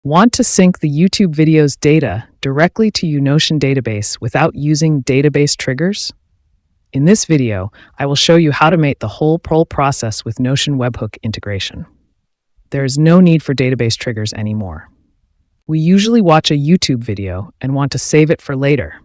Want to sync the YouTube video's data directly to your Notion database without using database triggers? In this video, I will show you how to make the whole process with Notion Webhook integration. There is no need for database triggers anymore. We usually watch a YouTube video and want to save it for later.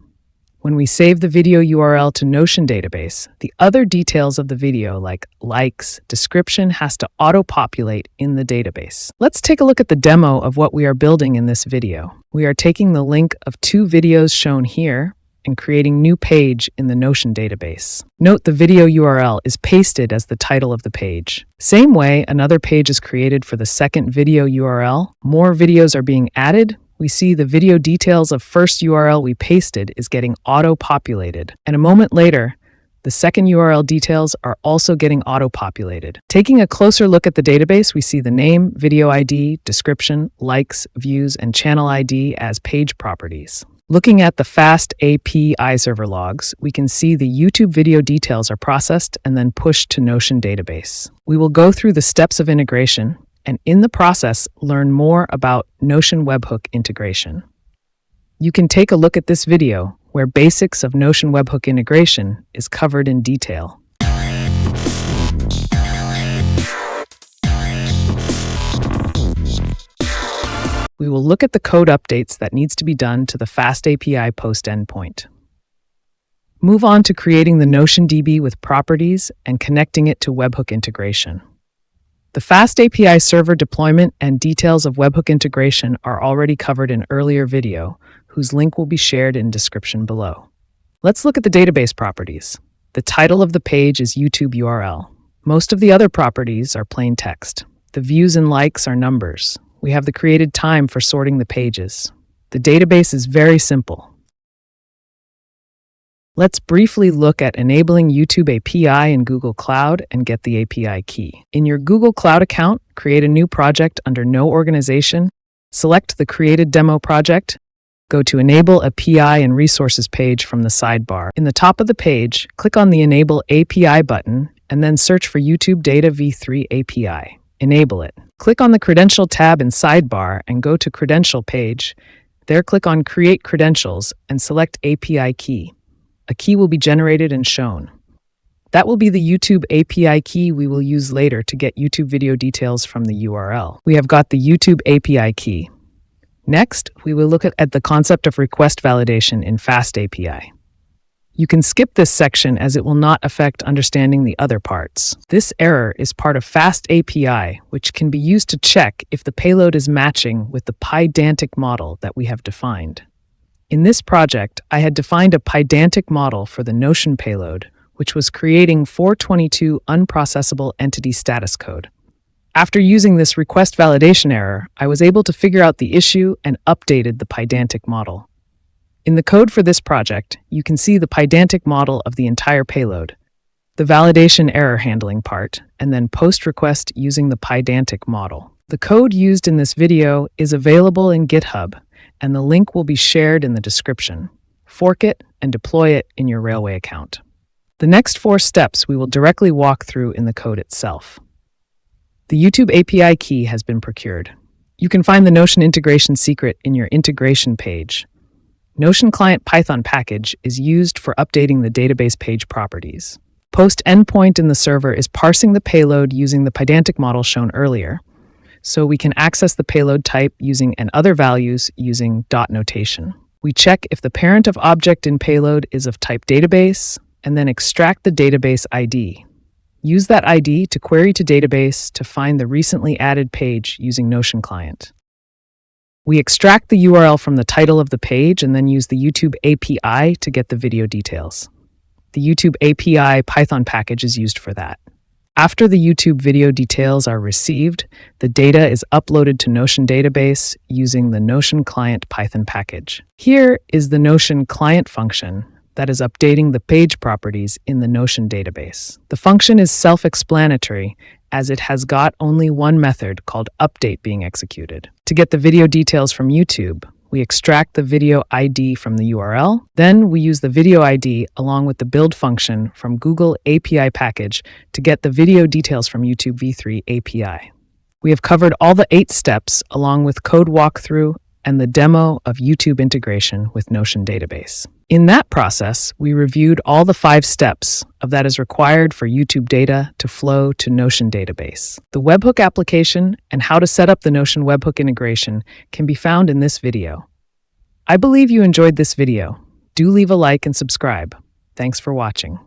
When we save the video URL to Notion database, the other details of the video like likes, description has to auto-populate in the database. Let's take a look at the demo of what we are building in this video. We are taking the link of two videos shown here and creating new page in the Notion database. Note the video URL is pasted as the title of the page. Same way, another page is created for the second video URL. More videos are being added. We see the video details of first URL we pasted is getting auto-populated. And a moment later, the second URL details are also getting auto-populated. Taking a closer look at the database, we see the name, video ID, description, likes, views, and channel ID as page properties. Looking at the Fast API server logs, we can see the YouTube video details are processed and then pushed to Notion database. We will go through the steps of integration and in the process, learn more about Notion Webhook integration. You can take a look at this video where basics of Notion Webhook integration is covered in detail. We will look at the code updates that needs to be done to the Fast API post endpoint. Move on to creating the Notion DB with properties and connecting it to Webhook integration. The Fast API server deployment and details of Webhook integration are already covered in earlier video, whose link will be shared in description below. Let's look at the database properties. The title of the page is YouTube URL. Most of the other properties are plain text. The views and likes are numbers. We have the created time for sorting the pages. The database is very simple. Let's briefly look at enabling YouTube API in Google Cloud and get the API key. In your Google Cloud account, create a new project under No Organization, select the created demo project, go to Enable API and Resources page from the sidebar. In the top of the page, click on the Enable API button and then search for YouTube Data v3 API. Enable it. Click on the Credential tab in sidebar and go to Credential page. There click on Create Credentials and select API Key. A key will be generated and shown. That will be the YouTube API key we will use later to get YouTube video details from the URL. We have got the YouTube API key. Next, we will look at the concept of request validation in Fast API. You can skip this section as it will not affect understanding the other parts. This error is part of Fast API, which can be used to check if the payload is matching with the pydantic model that we have defined. In this project, I had defined a pydantic model for the Notion payload, which was creating 422 unprocessable entity status code. After using this request validation error, I was able to figure out the issue and updated the pydantic model. In the code for this project, you can see the pydantic model of the entire payload, the validation error handling part, and then post request using the pydantic model. The code used in this video is available in GitHub, and the link will be shared in the description. Fork it and deploy it in your Railway account. The next 4 steps we will directly walk through in the code itself. The YouTube API key has been procured. You can find the Notion integration secret in your integration page. Notion Client Python package is used for updating the database page properties. Post endpoint in the server is parsing the payload using the pydantic model shown earlier, so we can access the payload type using and other values using dot notation. We check if the parent of object in payload is of type database, and then extract the database ID. Use that ID to query to database to find the recently added page using Notion Client. We extract the URL from the title of the page and then use the YouTube API to get the video details. The YouTube API Python package is used for that. After the YouTube video details are received, the data is uploaded to Notion database using the Notion Client Python package. Here is the Notion Client function that is updating the page properties in the Notion database. The function is self-explanatory as it has got only one method called update being executed. To get the video details from YouTube, we extract the video ID from the URL. Then we use the video ID along with the build function from Google API package to get the video details from YouTube v3 API. We have covered all the 8 steps along with code walkthrough and the demo of YouTube integration with Notion database. In that process, we reviewed all the 5 steps of that is required for YouTube data to flow to Notion database. The Webhook application and how to set up the Notion Webhook integration can be found in this video. I believe you enjoyed this video. Do leave a like and subscribe. Thanks for watching.